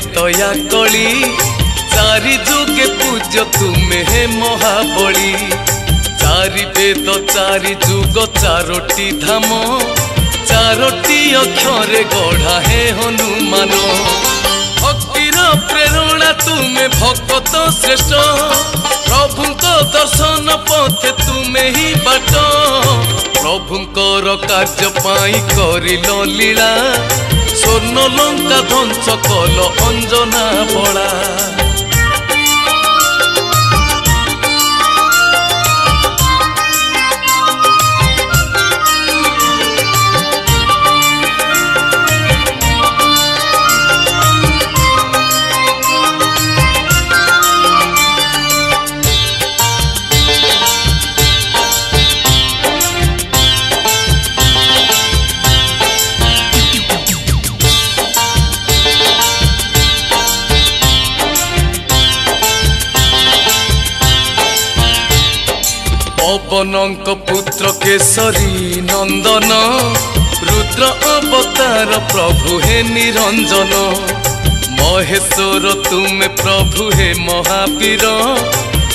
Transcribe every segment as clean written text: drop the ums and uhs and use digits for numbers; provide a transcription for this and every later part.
प्रेतया कली चारि जुगे पूज्य तुम्हें हे महाबली। चारि वेद चारि जुग चारोटी धाम चारोटी अक्षरे गढ़ा हे हनुमान। भक्तिर प्रेरणा तुम्हें भक्त श्रेष्ठ प्रभुंको दर्शन पथे तुम्हें ही बाट। प्रभुंकर कार्य पाई करिल लीला स्वर्ण लंका ध्वंस कल अंजना बड़ा। पवनंक पुत्र केसरी नंदन रुद्र अवतार प्रभु हे निरंजन। महेश्वर तुमे प्रभु हे महावीर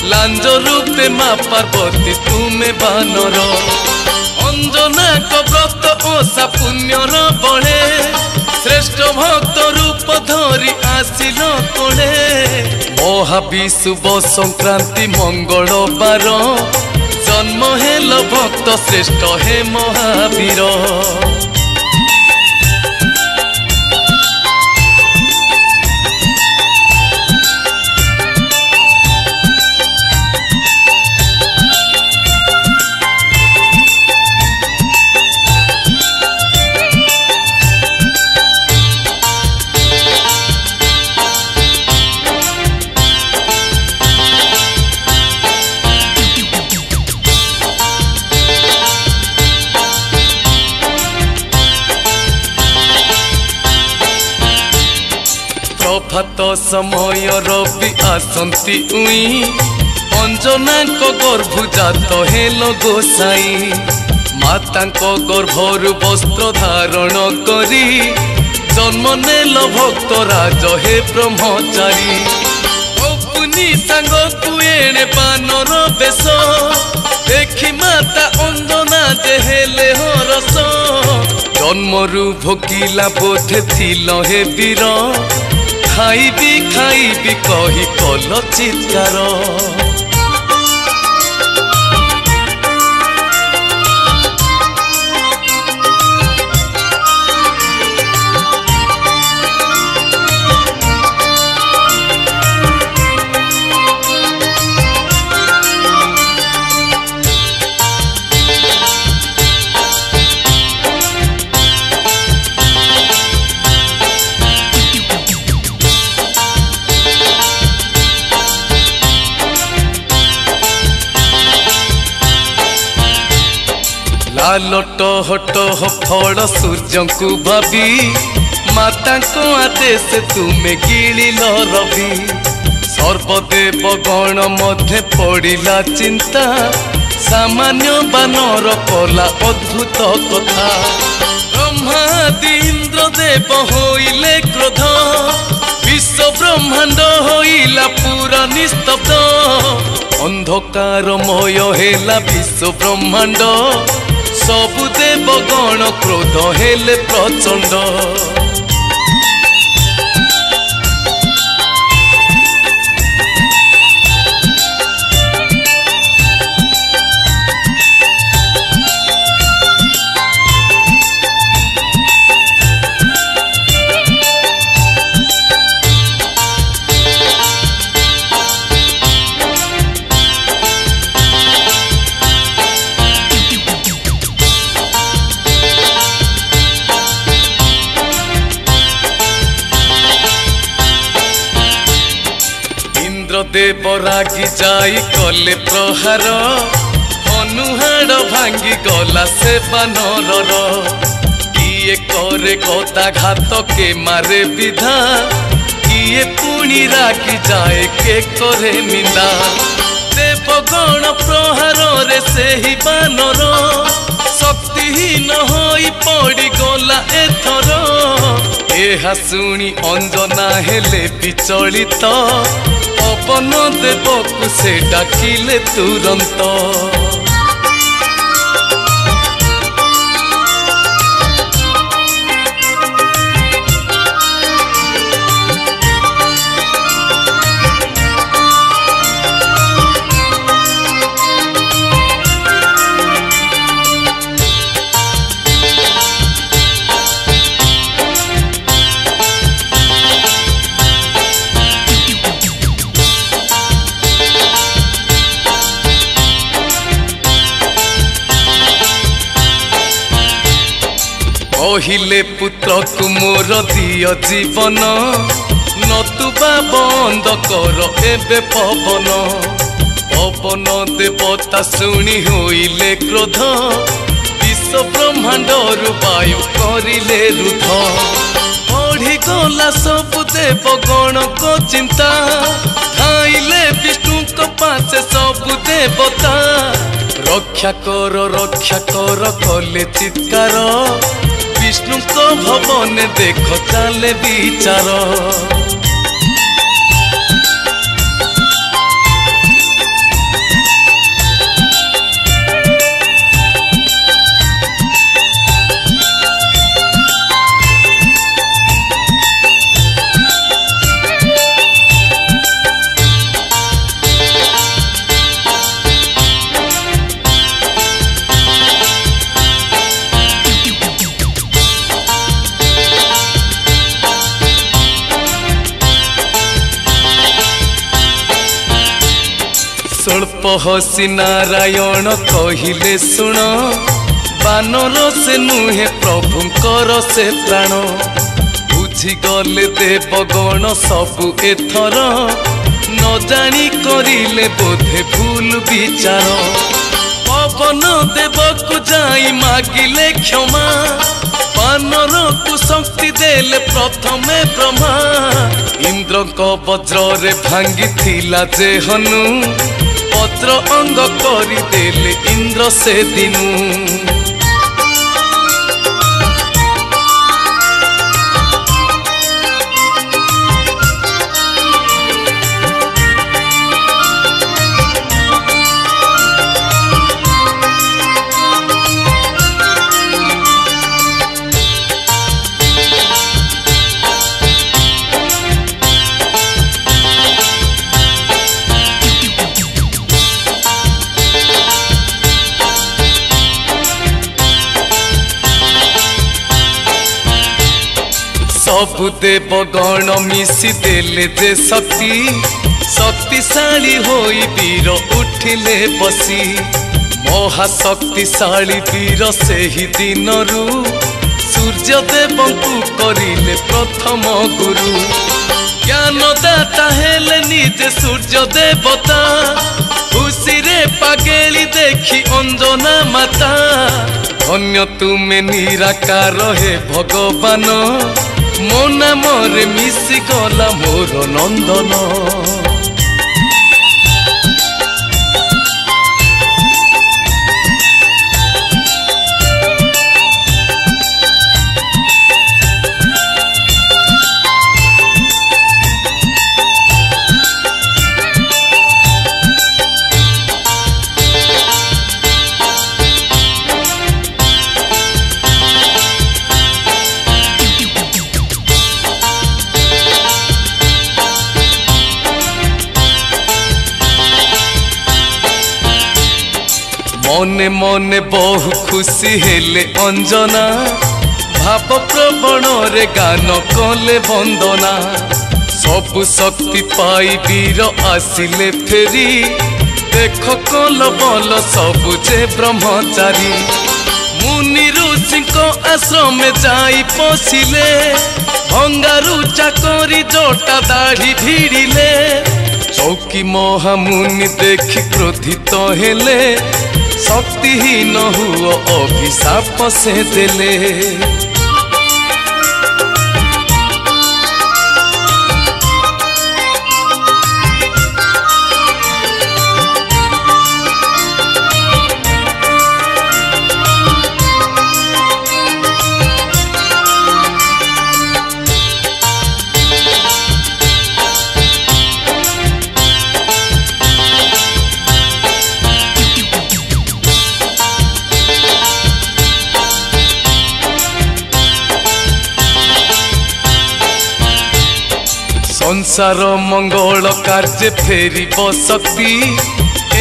लांज रूपे माँ पार्वती तुमे बानर। अंजना को व्रत ओषा पुण्यर बड़े श्रेष्ठ भक्त रूप धरी आसिल कोड़े। महाविषुव संक्रांति मंगलवार जन्म हेल भक्त श्रेष्ठ हे महावीर। प्रभात समय रवि आसंती उई अंजना को गर्भ जात हेल गोसाई। माता को गर्भर वस्त्र धारण करी जन्म नेल भक्त राज हे ब्रह्मचारी। अपनी सांग कुएणे बानर बेश देखी माता अंजना जे हेले हरस। जन्मरु भोगिला बोधे थिल हे वीर खाइबी खाइबी कही कल चित्कार। लालट हट फल सूर्य को भावी माता को आदेश तुम्हें गिलिल रवि। सर्वदेव गण मध्य पड़िला चिंता सामान्य बानर कला अद्भुत कथा। ब्रह्मादि इंद्र देव होइले क्रोध विश्व ब्रह्मांड होइला पूरा निस्तब्ध। अंधकारमय हेला विश्व ब्रह्मांड सबु देव गण क्रोध हेले प्रचंड। देव रागी जाई कले प्रहार हनुहाड़ भांगी गला से बानर। किए करे गदा घात के मारे विधा किए पुणी रागी जाए के करे निंदा। देवगण प्रहार रे से ही बानर शक्तिहीन होई पड़ी गला एथर एहा शुणी अंजना हेले विचलित पवन देवकु से डाकिले तुरंत कहिले पुत्र को मोर दिय जीवन नतुबा बंद कर एबे पवन पवन देवता शुणी होइले क्रोध विश्व ब्रह्मांड वायु करिले रुध बढ़ी गला सब देव गण को चिंता धाइले विष्णु को पासे सब देवता रक्षा कर कले चित्कार विष्णु को भवन देख चाले विचार स्वल्प हसी नारायण कहिले शुण बानर से नुहे प्रभुंकर से प्राण बुझीगले देवगण सबु एथर न जानी करिले बोधे भूल विचार पवन देवकु जाई मागिले क्षमा बानर को शक्ति देले प्रथमे ब्रह्मा इंद्र को वज्र रे भांगी थिला जे हनु पत्र अंग करी देले इंद्र से दिनु सबु देव गण मिसी देले जे शक्ति शक्तिशाली होई वीर उठिले बसी महाशक्तिशाली वीर सेही दिनरू सूर्य देवंकु करिले प्रथम गुरु ज्ञानदाता हेले निजे सूर्य देवता खुशी रे पागेली देखी अंजना माता धन्य तुमे निराकार हे भगवान मो नाम रे मिसी गला मोर नंदन मने मने बहु खुशी हेले अंजना भाव प्रवण रे गान कले वंदना सबु शक्ति पाई वीर आसिले फेरी देख कल बल सबु जे ब्रह्मचारी मुनि ऋषि को आश्रम जाई पशिले भंगारू चाकरी जोटा दाढ़ी भिड़िले चौकी महामुनि देखी क्रोधित हेले शक्तिहीन हुओ अभिशाप से देले संसार मंगल कार्य फेरी शक्ति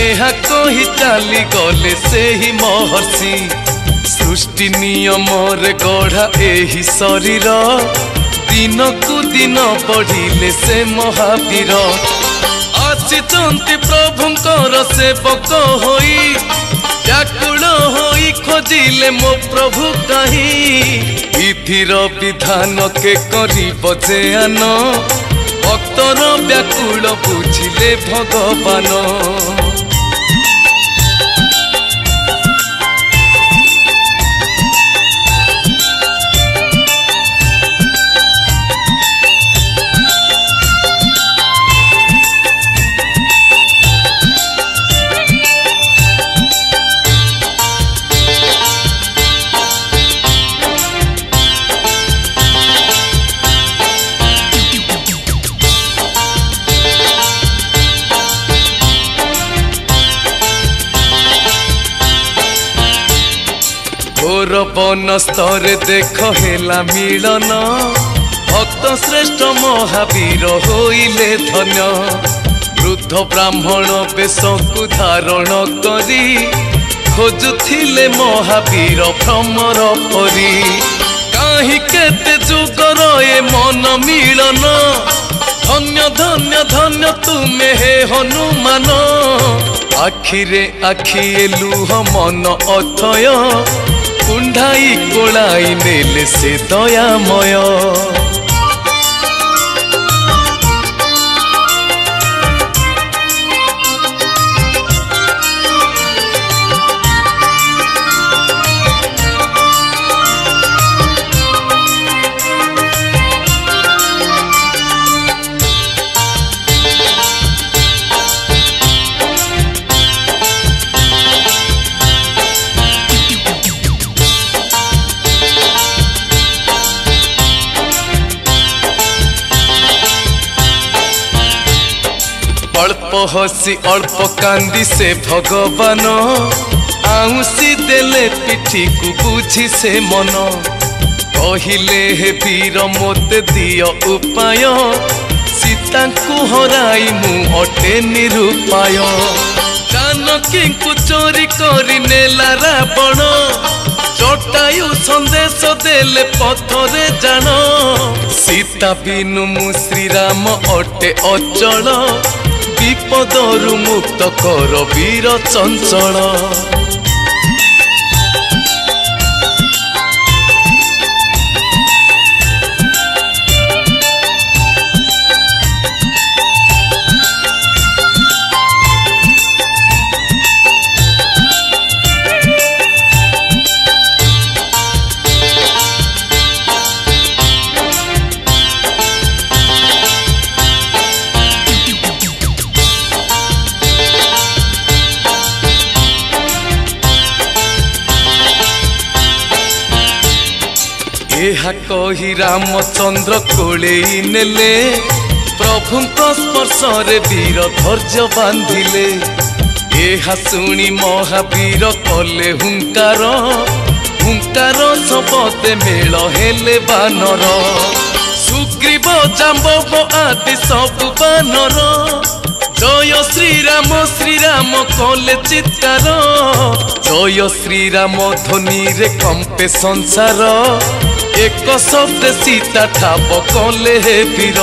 एहा कही चाली गले से ही महर्षि सृष्टि नियम रे गढ़ा एही शरीर दिन को दिन बढ़िले से महावीर आसिचंती प्रभुंकर सेवक होई व्याकुल होई खोजिले मो प्रभु कहीं विधिर विधान के करिब जेआन भक्तर व्याकुल बुझिले भगवान घोर बन स्तर देख हेला मिलन भक्त श्रेष्ठ महावीर होइले धन्य वृद्ध ब्राह्मण बेश को धारण करी खोजुथिले महावीर भ्रमर परी काहि केते जुगर ए मन मिलन धन्य धन्य धन्य तुमे हे हनुमान आखिरे आखिए लुह मन अथय कुंडाई कोलाई नेले से दयामय अल्प हसी अल्प कांदी से भगवान आउसी देले पिठी को बुझी से मन कहिले हे वीर मोते दियो उपाय सीता को हराई मु अटे निरुपाय जानकी को चोरी करी नेला रावण जटायु संदेश देले पथरे जान सीता बिनु मु श्रीराम अटे अचल विपदरु मुक्त कर वीर चंचल एहा कही रामचंद्र कोड़े नेले प्रभु स्पर्श रे वीर धैर्य बांधिले एहा सुनी महावीर कले हुंकार हुंकार सबते मेल हेले बानर सुग्रीव जाम्बव आदि सब बानर जय श्रीराम श्रीराम कले चित्कार जय श्रीराम ध्वनि रे कंपे संसार एक शब्द सीता ठाप कले हे वीर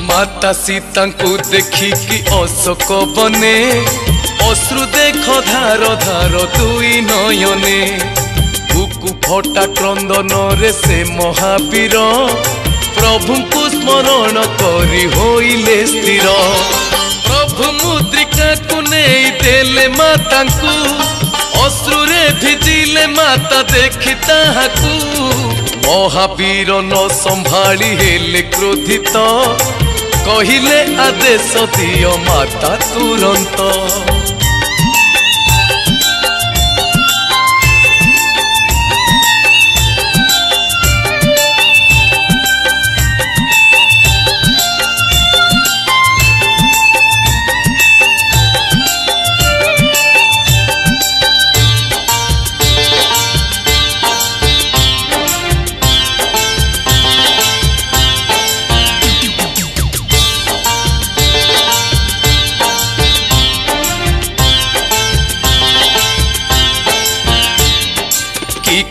माता सीता को देखी कि अशोक बने अश्रु देख धार धार दुई नयने बुकु फटा क्रंदन रे से महावीर प्रभु को स्मरण करी होइले स्थिर प्रभु मुद्रिका को नहीं देले माता को अश्रु रे भिजिले माता देखी ताहाकू महावीर न संभाली हेले क्रोधित कहिले आदेश दियो माता तुरंत।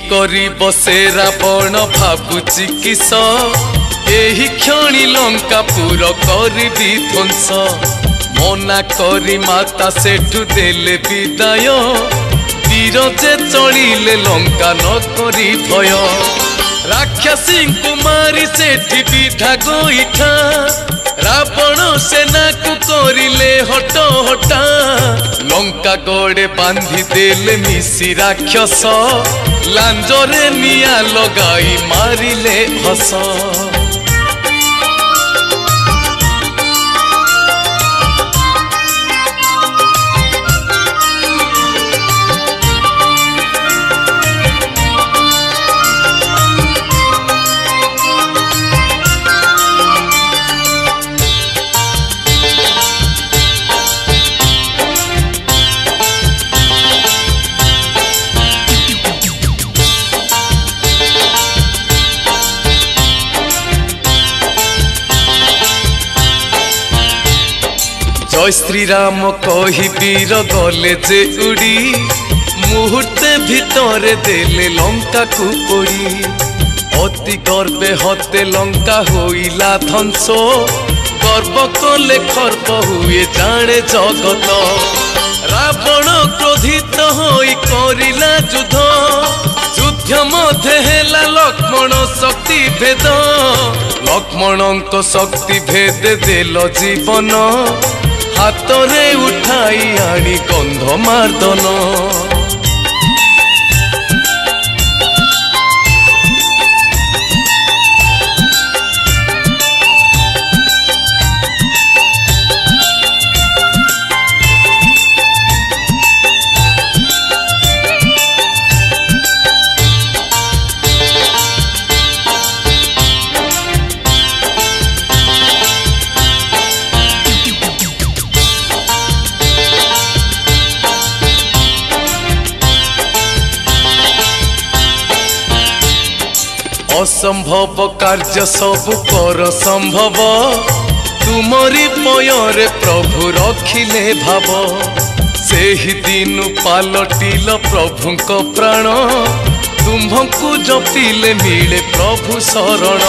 करी बसे रावण भाबुची किस एही क्षणी लंकापुर करी ध्वंस। मना करी माता सेठु देले विदाय वीर जे चलिले लंका न करी भय। राक्षसी कुमारी सेठी विधा गोईठा रावण सेना को करिले हट हटा। लंका गड़े बांधी देले मिसी राक्षस लांजरे निया लगाई मारिले हस। जय श्री राम कही वीर गले जे उड़ी मुहूर्ते भितरे देले लंका को पोड़ी। अति गर्वे हते लंका होइला ध्वंस गर्व कले खर्प हुए जाने जगत। रावण क्रोधित होई करिला युद्ध युद्ध मध्य हेला लक्ष्मण शक्ति भेद। लक्ष्मणଙ୍କ शक्ति भेद देल जीवन हातरे उठाई आनी गंधमार्दन। असंभव कार्य सबु कर संभव तुमरी पयरे प्रभु रखिले भाव। सेहि दिन पालटिल प्रभुंक प्राण तुम्हंकु जपिले मिले प्रभु शरण।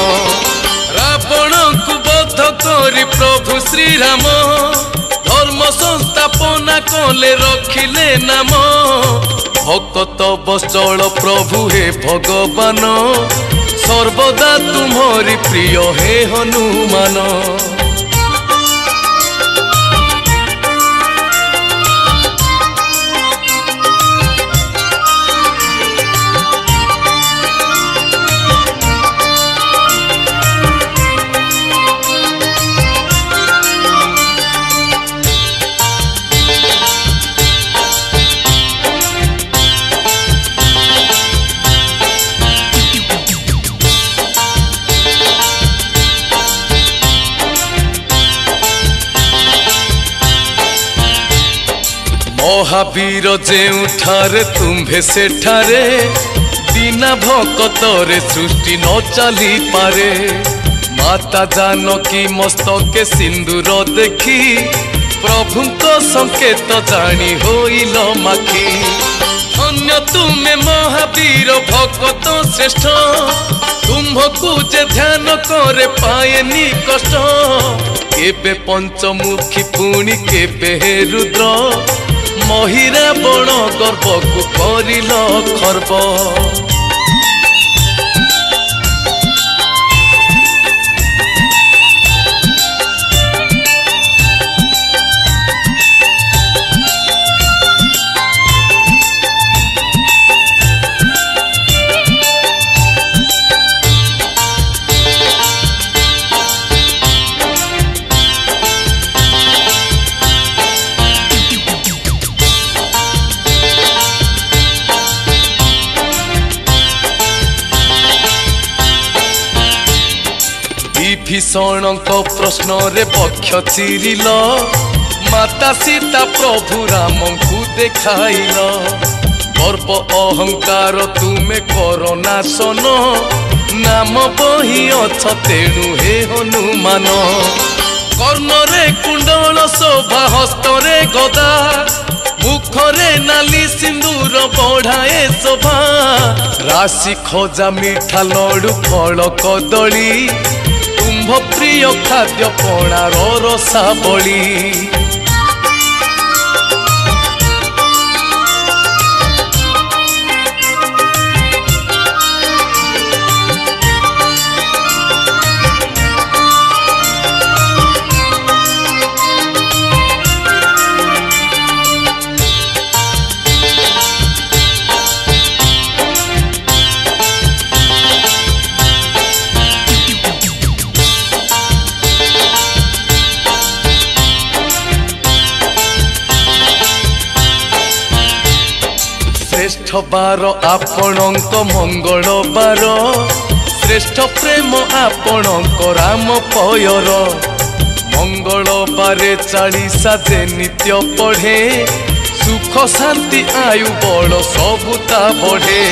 रावण को बध करी प्रभु श्री राम धर्म संस्थापना कले रखिले नाम। भक्त बचल प्रभु हे भगवान सर्वदा तुम्हारी प्रिय हे हनुमान। महावीर जेउठारे तुम्भे सेठारे बिना भक्तरे सृष्टि न चली पारे। माता जानकी मस्तके सिंदूर देखी प्रभुंक संकेत जानी होइल माखी। धन्य तुमे महावीर भक्त श्रेष्ठ तुम्भकु जे ध्यान करे पाएनी कष्ट। केबे पंचमुखी पुणी केबे हे रुद्र महिरा बण गर्व को करिल खर्व। विभीषण प्रश्न रे पक्ष चिरिल माता सीता प्रभु राम को देखाइल गर्व अहंकार तुम्हें कर नाशन नाम बही अछ तेणु हे हनुमान कर्णरे कुंडल शोभा हस्तरे गदा मुखरे नाली सिंदूर बढ़ाए शोभा राशि खजा मिठा लडू फल कदली तुम्भ प्रिय खाद्य पणार रसावली श्रेष्ठ बार आपणक मंगल बार श्रेष्ठ प्रेम आपणक राम पयर मंगल बारे 40 जे नित्य पढ़े सुख शांति आयु बड़ सबुता बढ़े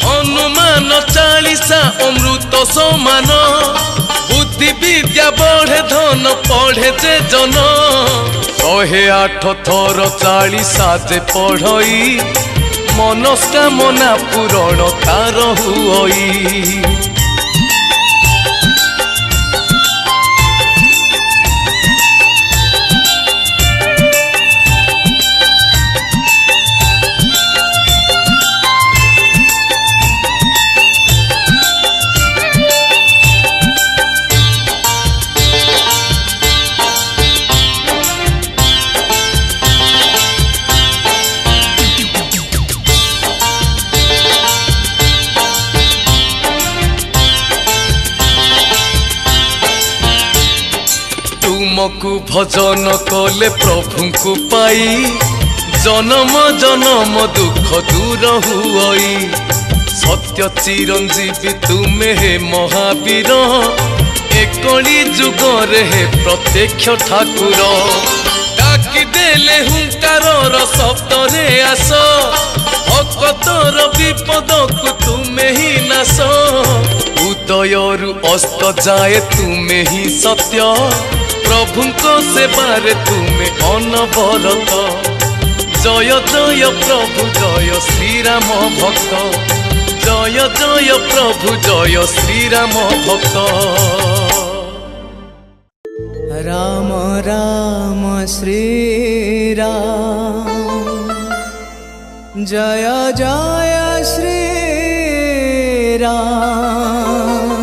हनुमान 40 अमृत समान बुद्धि विद्या बढ़े धन पढ़े जे जन 108 थर 40 जे पढ़ई मनस्कामना पूरण तार हुई तुमको भजन कले प्रभु को पाई जन्म जन्म दुख दूर हुई सत्य चिरंजीवी तुम्हें हे महावीर एकली जुगर हे प्रत्यक्ष ठाकुर डाकी देले हुंकार शब्द रे आस भक्तर विपद को तुम्हें ही नाश उदयरु अस्त जाए तुम्हें ही सत्य प्रभु को सेवारे तुम्हें अनवरत जय जय प्रभु जय श्रीराम भक्त जय जय प्रभु जय श्रीराम भक्त राम राम श्री राम जय जय श्री राम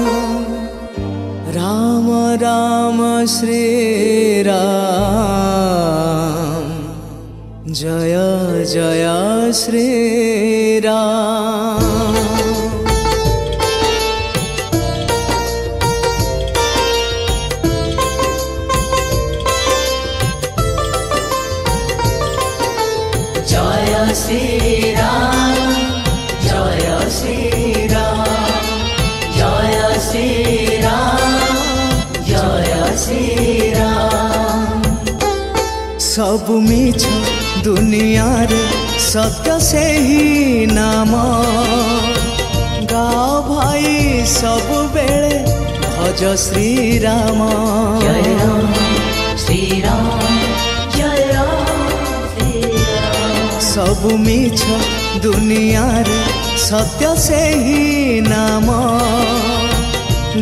राम राम श्री राम जय जय श्री राम जय श्री राम जय श्री राम जय श्री राम जय श्री राम सब मिछ दुनिया रे सत्य से ही नाम गाओ भाई सब बेले भज श्री राम जय राम श्री राम जय राम श्री राम सब मिछ दुनिया रे सत्य से ही नाम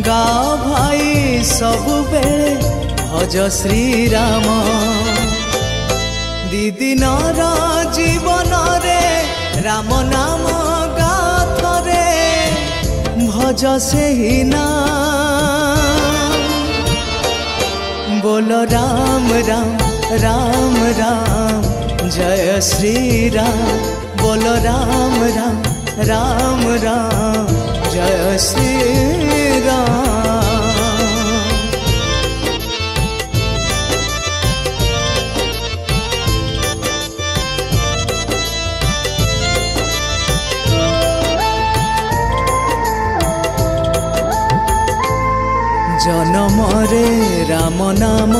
गाओ भाई सब बेले भज श्री राम दिदिन जीवन रे राम नाम गाथ रे भज से ही नाम बोलो राम राम राम राम जय श्री राम बोलो राम राम राम राम जय श्री राम ଜନମରେ ରାମ ନାମ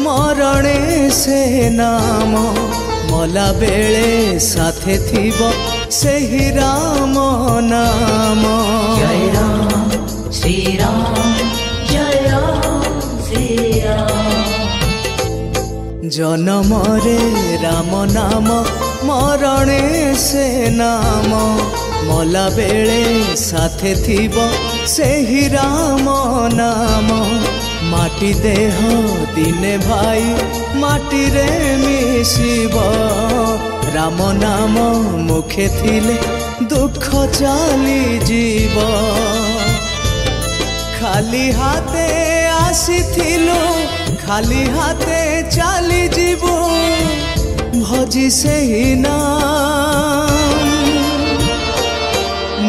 ମରଣେ ସେ ନାମ ମଲା ବେଳେ ସାଥେ ଥିବ ସେହି ରାମ ନାମ। जय राम श्री राम जय राम श्री राम। ଜନମରେ ରାମ ନାମ ମରଣେ ସେ ନାମ ମଲା ବେଳେ ସାଥେ ଥିବ ସେହି ରାମ ନାମ। ମାଟି ଦେହ ଦିନେ ଭାଇ ମାଟିରେ ମିଶିବ ରାମ ନାମ ମୁଖେ ଥିଲେ ଦୁଃଖ ଚାଲିଯିବ। ଖାଲି ହାତେ ଆସିଥିଲୁ ଖାଲି ହାତେ ଚାଲିଯିବୁ ଭଜି ସେହି ନାମ।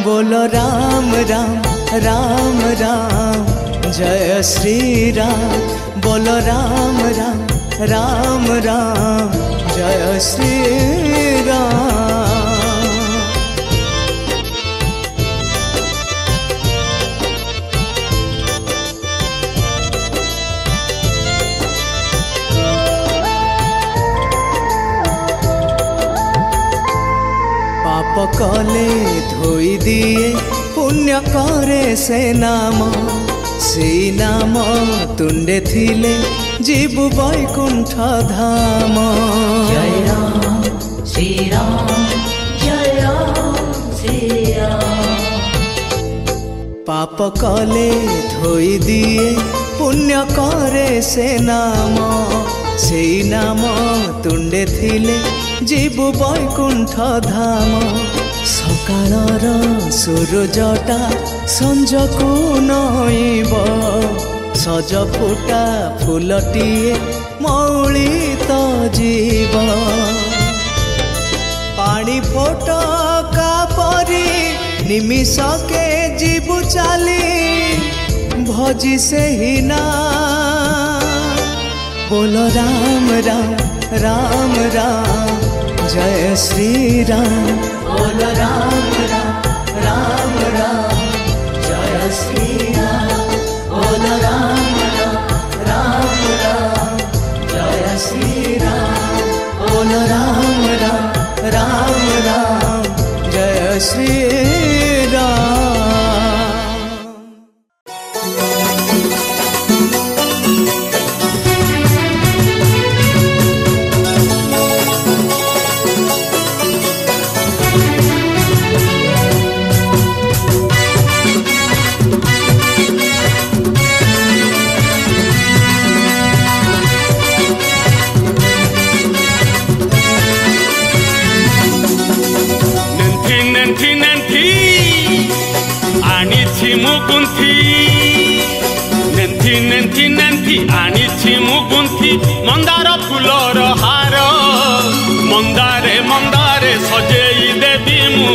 बोलो राम राम राम राम जय श्री राम। बोलो राम राम राम राम जय श्री राम। पाप कले धोई दिए पुण्य करे से नाम से नाम तुंडे थिले जीवु वैकुंठ धाम। जय राम श्री राम जय राम श्री राम। पाप कले धोई दिए पुण्य करे से नाम तुंडे थिले जीवु वैकुंठ धाम। सकाळर सूरजटा संजकु नईब सज फुटा फुलटिए मौली तो जीव। पानी फोटका परी निमिषके जीवु चाली भजी ସେହି नाम। बोलो राम राम राम राम जय श्री राम। बोलो राम राम राम राम जय श्री राम। बोलो राम राम राम राम जय श्री राम। बोलो राम राम राम राम जय श्री राम। आनिछि मुगुंथी मंदार फुलर हार मंदारे मंदारे सजेई देवी मु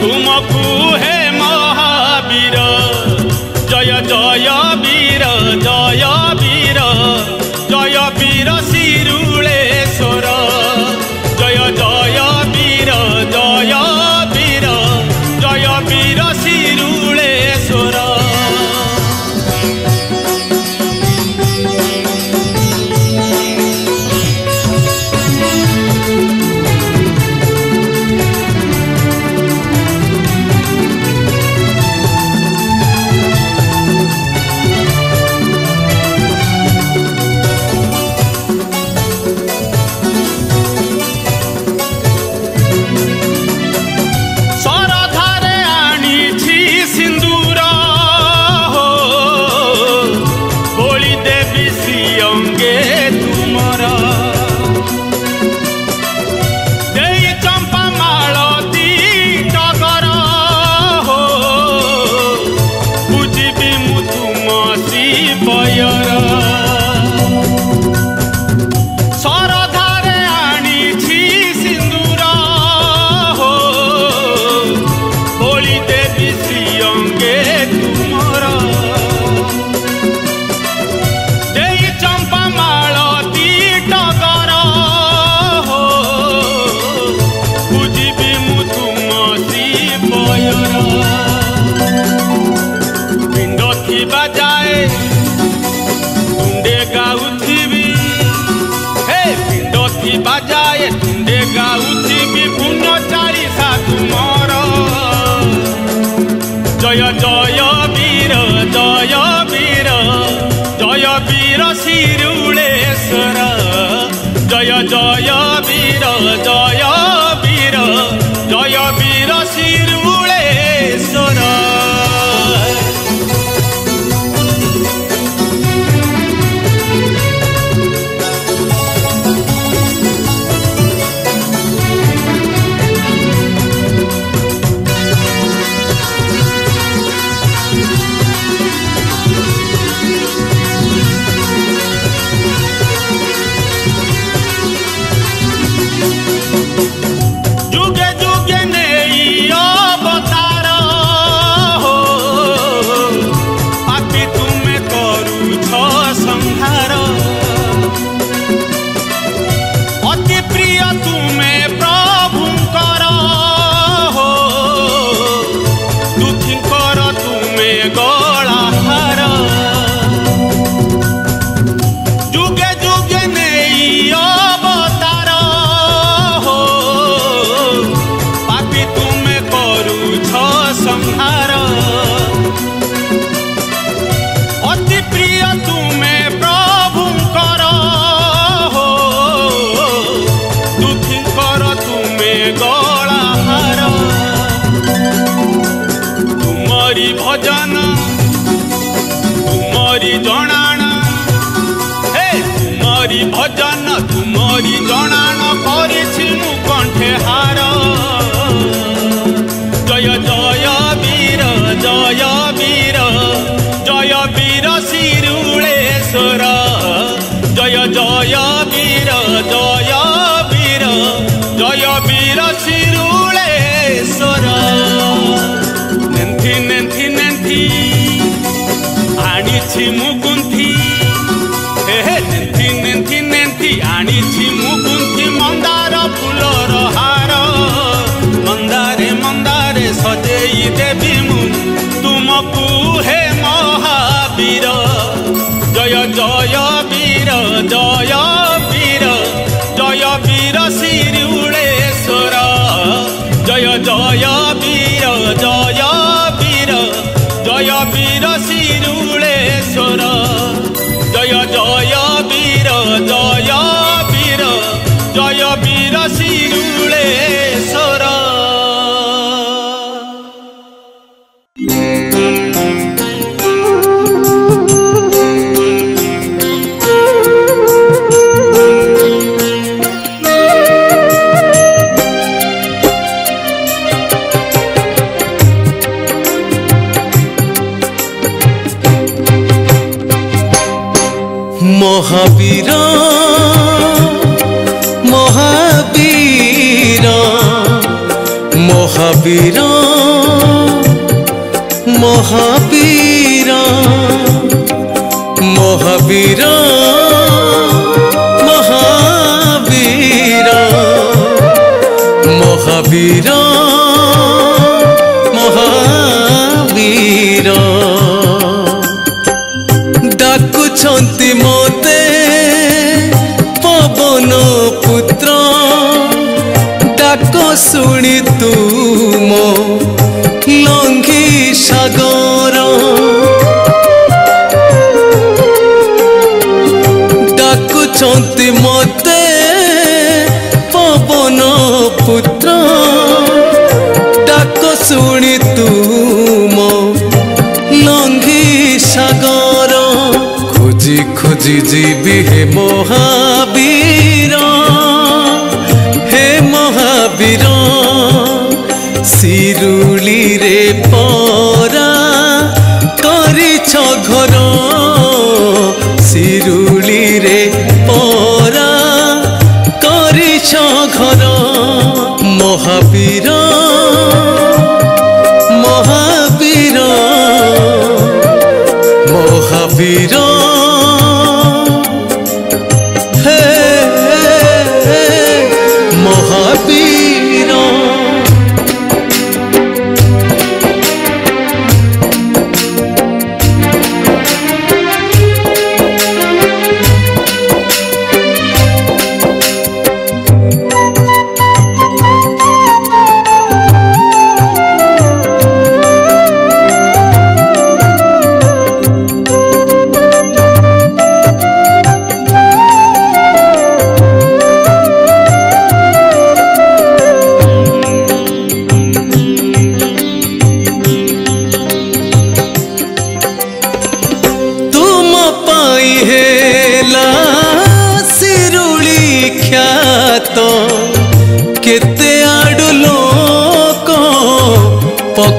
तुमकु हे महावीर। जय जय वीर जय वीर जय वीर शिरुलेश्वर। जय जय वीर जय वीर जय वीर शिरुलेश्वर। जय वीर जय वीर जय वीर शिरुलेश्वर। जुगे जुगे नेई अवतार हो, पापी तुमे करूछ संहार। अति प्रिय तुमे प्रभुंकर हो, दुखींकर तुमे गलाहार। जुगे जुगे नेई अवतार हो, पापी तुमे करूछ संहार। अति प्रिय तुमे प्रभुंकर हो, दुखींकर तुमे गलाहार। तुमरी भजन तुमरी जणाण, हे तुमरी भजन तुमरी जणाण करिछि मु कंठे हार। जय जय वीर जय वीर जय वीर शिरुलेश्वर। जय जय वीर जय वीर जय वीर शिरुलेश्वर। नेंथि नेंथि नेंथि आनिछि मुकुंथि, हे नेंथि नेंथि नेंथि आनिछि मुकुंथि मंदार फुलर हार। मंदारे मंदारे सजेई देवी मु तुमकु हे महावीर। जय जय वीर जय वीर जय वीर शिरुलेश्वर। जय जय वीर जय वीर जय वीर शिरुलेश्वर। जय जय वीर जय वीर जय वीर शिरुलेश्वर। महावीर महावीर महावीर महावीर महावीर महावीर महावीर महावीर डाकुछंती मोते पवन पुत्र। डाक शुणी तुम लंघी सागर। डाकुछंती मोते पवन पुत्र। डाक शुणी तुम लंघी सागर। खोजी खोजी जीवी हे महावीर हे महावीर। शिरुली रे परा करिछ घर। शिरुली रे परा करिछ घर। महावीर महावीर महावीर हे महावीर।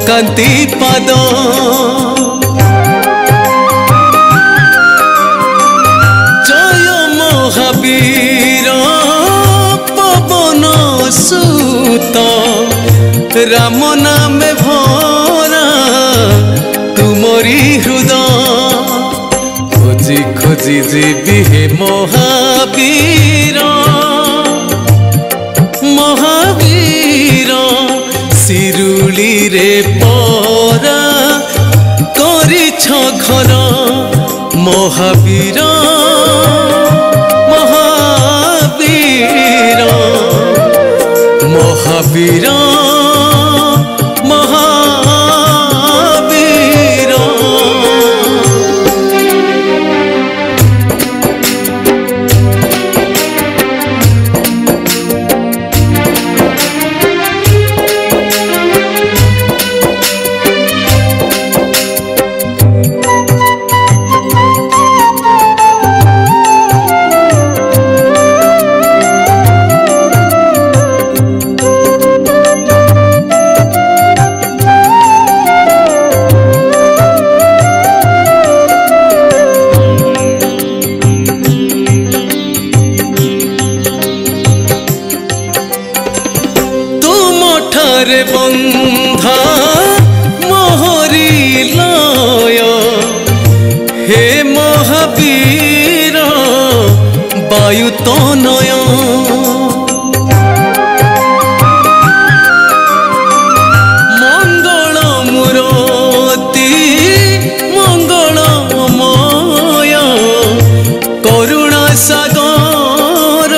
कांति पाद जय महावीर पवन सुत राम नामे भरा तुमरी हृदय खोजी खोजी जीवी हे महावीर महावीर शिरुली रे परा करिछ घर महावीर महावीर महावीर महावीर रे बंधा मोहरी लय हे महावीर वायु तनय मंगल मूर्ति मंगलमय करुणा सागर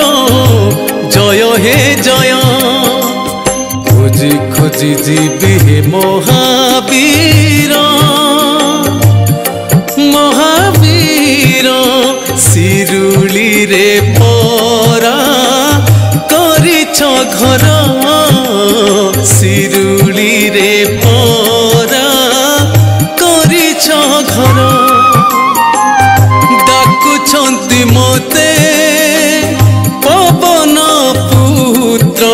जय हे जय खोजी खोजी जीवी हे महावीर महावीर शिरुली रे परा करिछ घर शिरुली रे परा करिछ घर डाकुछंती मते पवन पुत्र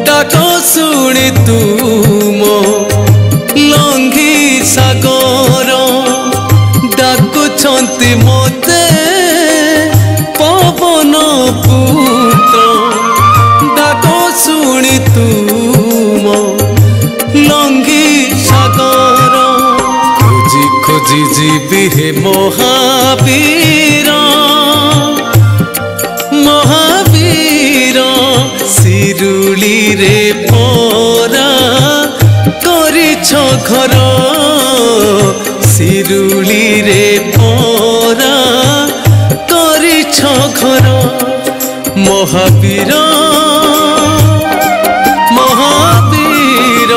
डाक शुणी तुम लंघी सागर डाकुछंती मते पवन पुत्र डाक शुणी तुम लंघी सागर खोजी खोजी जीवी हे महावीर महावीर शिरुली रे परा करिछ घर शिरुली रे परा करिछ घर महावीर महावीर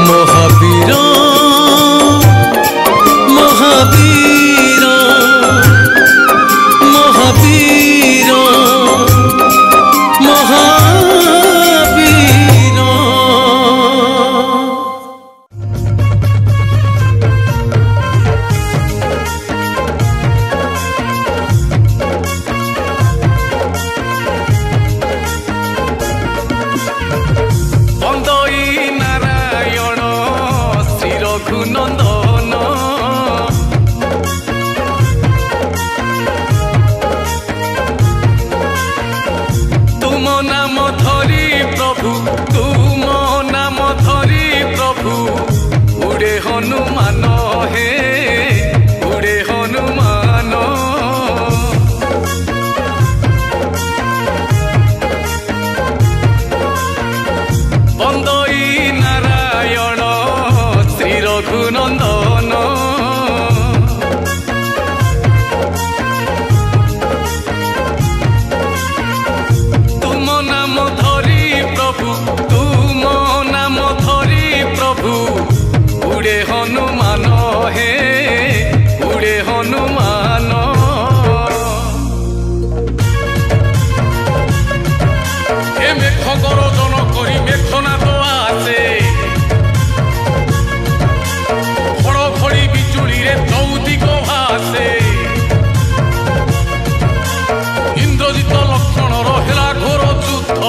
महावीर महावीर महावीर महावीर बंदई नारायण श्री रघुनंदन तुम नाम धरी प्रभु तुम नाम धरी प्रभु उड़े हनुमान हे उड़े हनुमान बंदई नारायण श्री रघुनंदन तुम नाम धरी प्रभु तुम नाम धरी प्रभु उड़े हनुमान हे उड़े हनुमान ए मेघ गरजन करी मेघनाद आसे खड़खड़ी बिजुली रे चौदिक भासे इंद्रजित लक्षण रहा घोर युद्ध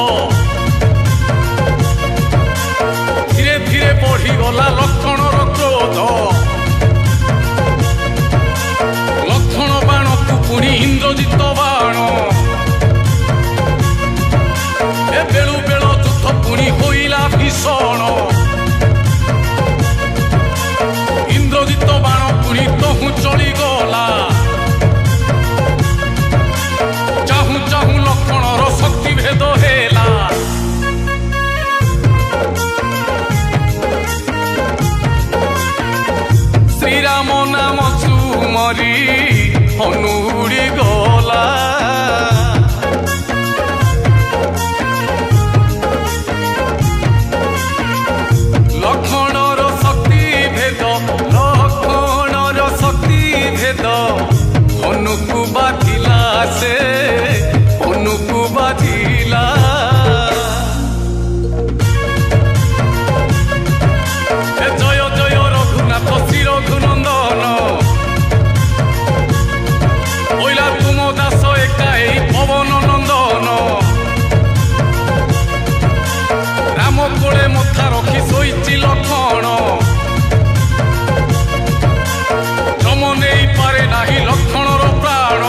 धीरे ମରି ହନୁ ଉଡ଼ି ଗଲା। ଲକ୍ଷ୍ମଣର ଶକ୍ତି ଭେଦ ଲକ୍ଷ୍ମଣର ଶକ୍ତି ଭେଦ ହନୁକୁ ବାଧିଲା ସେ ହନୁକୁ ବାଧିଲା। ଜୟ ଜୟ ରଘୁନାଥ ଶ୍ରୀ ରଘୁନନ୍ଦନ ଓଇଲା ତୁମ ଦାସ ଏକା ଏଇ ପବନ ନନ୍ଦନ। ରାମ କୋଳେ ମଥା ରଖି ଶୋଇଛି ଲକ୍ଷ୍ମଣ ଜମ ନେଇ ପାରେ ନାହିଁ ଲକ୍ଷ୍ମଣର ପ୍ରାଣ।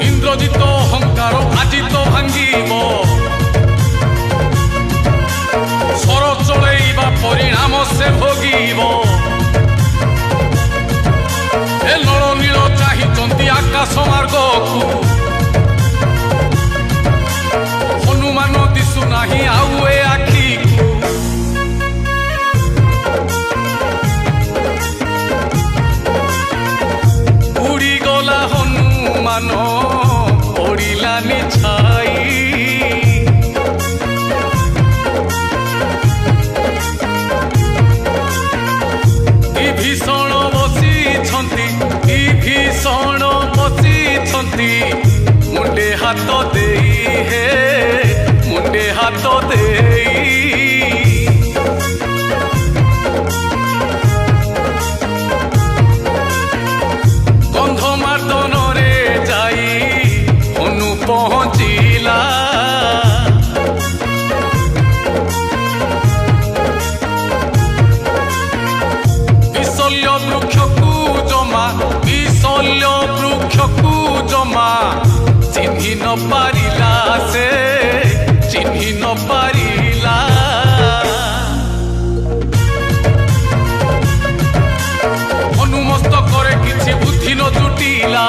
ଇନ୍ଦ୍ରଜିତ ଅହଙ୍କାର ଆଜି ତ ଭାଙ୍ଗିବ ସର ଚଳେଇବା ପରିଣାମ ସେ ଭୋଗିବ। ଏ ନଳ ନୀଳ ଚାହିଁଛନ୍ତି ଆକାଶ ମାର୍ଗକୁ ହନୁମାନ ଦିଶୁ ନାହିଁ ଆଉ ଏ ଆଖିକୁ। ଉଡ଼ିଗଲା ହନୁମାନ ପଡ଼ିଲାନି ଛାଇ। ବିଭୀଷଣ ବସିଛନ୍ତି ବିଭୀଷଣ ବସିଛନ୍ତି ମୁଣ୍ଡେ ହାତ ଦେଇ ହେ ମୁଣ୍ଡେ ହାତ ଦେଇ। ଗନ୍ଧମାର୍ଦ୍ଦନରେ ଯାଇ ହନୁ ପହଞ୍ଚିଲା। ବିଶଲ୍ୟ ବୃକ୍ଷକୁ ଜମା ବିଶଲ୍ୟ ବୃକ୍ଷକୁ ଜମା ଚିହ୍ନି ନ ପାରିଲା ସେ ଚିହ୍ନି ନ ପାରିଲା। ହନୁମସ୍ତକରେ କିଛି ବୁଦ୍ଧି ନ ଜୁଟିଲା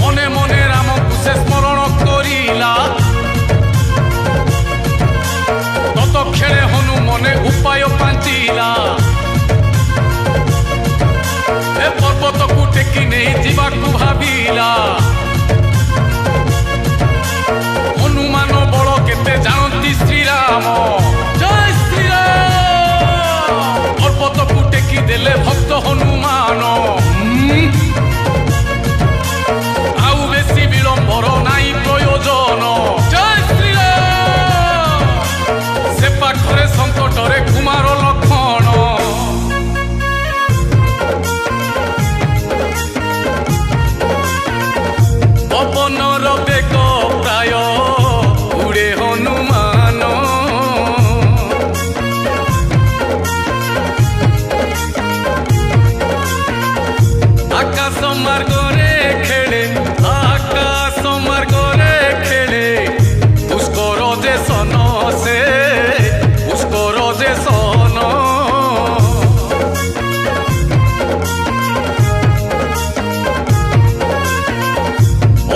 ମନେ ମନେ ରାମକୁ ସେ ସ୍ମରଣ କରିଲା। ତତକ୍ଷଣେ ହନୁ ମନେ ଉପାୟ ପାଞ୍ଚିଲା। ଏ ପର୍ବତକୁ ଟେକି ନେଇ ଯିବାକୁ ଭାବିଲା। ହନୁମାନ ବଳ କେତେ ଜାଣନ୍ତି ଶ୍ରୀରାମ। ଜୟ ଶ୍ରୀରାମ। ପର୍ବତକୁ ଟେକି ଦେଲେ ଭକ୍ତ ହନୁମାନ। ଆଉ ବେଶୀ ବିଳମ୍ବର ନାହିଁ ପ୍ରୟୋଜନ। ଜୟ ଶ୍ରୀରାମ। ସେ ପାଖରେ ସଙ୍କଟରେ କୁମାର ଲକ୍ଷ୍ମଣ। ପବନର ବେଗ ପ୍ରାୟ ଉଡ଼େ ହନୁମାନ। ଆକାଶ ମାର୍ଗରେ ଖେଳେ ଆକାଶ ମାର୍ଗରେ ଖେଳେ ପୁଷ୍କର ଯେ ସନ ସେ ପୁଷ୍କର ଯେ ସନ।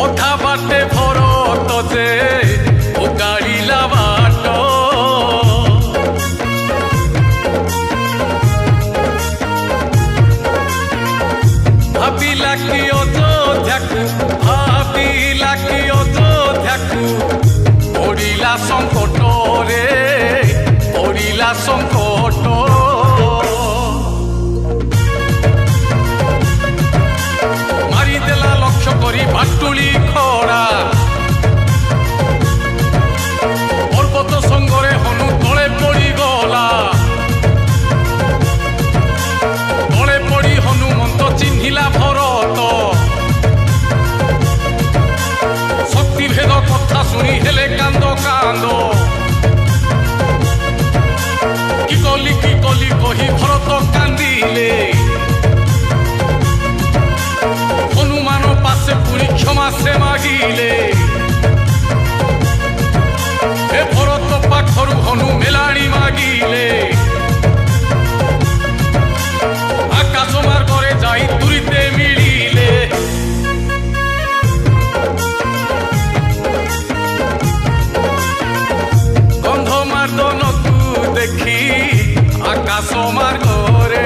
ଅଧା ବାଟେ ଭରତ ଯେ ଓଗାଳିଲା ବାଟ। ଭାବିଲା କି ଅଯୋଧ୍ୟାକୁ ଭାବିଲା କି ଅଯୋଧ୍ୟାକୁ ପଡ଼ିଲା ସଙ୍କଟରେ ପଡ଼ିଲା ସଙ୍କଟ। ମାରିଦେଲା ଲକ୍ଷ୍ୟ କରି ବାଟୁଳି ଖଡ଼ା। ପର୍ବତ ସଙ୍ଗରେ ହନୁ ତଳେ ପଡ଼ିଗଲା। ତଳେ ପଡ଼ି ହନୁମନ୍ତ ଚିହ୍ନିଲା ଭରତ। ଶକ୍ତିଭେଦ କଥା ଶୁଣି ହେଲେ କାନ୍ଦ କାନ୍ଦ। କି କଲି କହି ଭରତ କାନ୍ଦିଲେ। ହନୁମାନ ପାଶେ ପୁଣି କ୍ଷମା ସେ ମାଗିଲେ। ଏ ଭରତ ପାଖରୁ ହନୁ ମେଲାଣି ମାଗିଲେ। ଆକାଶ ମାର୍ଗରେ ଯାଇ ତୁରିତେ ମିଳିଲେ। ରାସମାର୍ଗରେ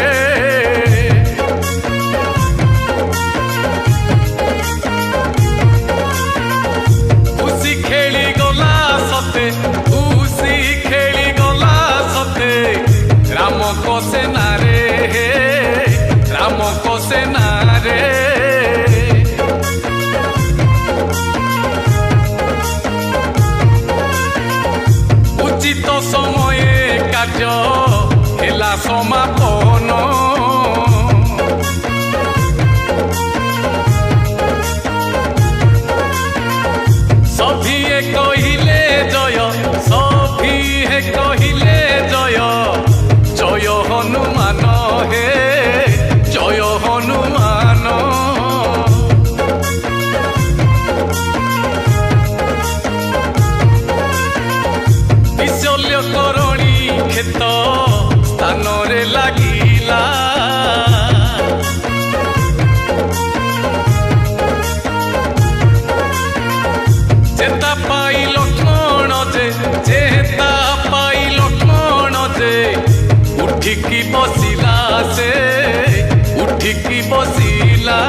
ଖୁସି ଖେଳି ଗଲା ସତେ ଖୁସି ଖେଳି ଗଲା ସତେ ରାମଙ୍କ ସେନାରେ ରାମଙ୍କ ସେନାରେ উচিত সময়ে কার্য হেলা সমাপন সভিয়ে কহিলে জয় সভিয়ে কহিলে জয় জয় হনুমান হে জয় হনুমান বিশল্য করণী ক্ষেত স্থানরে লাগিলা চেতা পাই লক্ষ্মণ যে চেতা পাই লক্ষ্মণ যে উঠিকি বসিলা সে উঠিকি বসিলা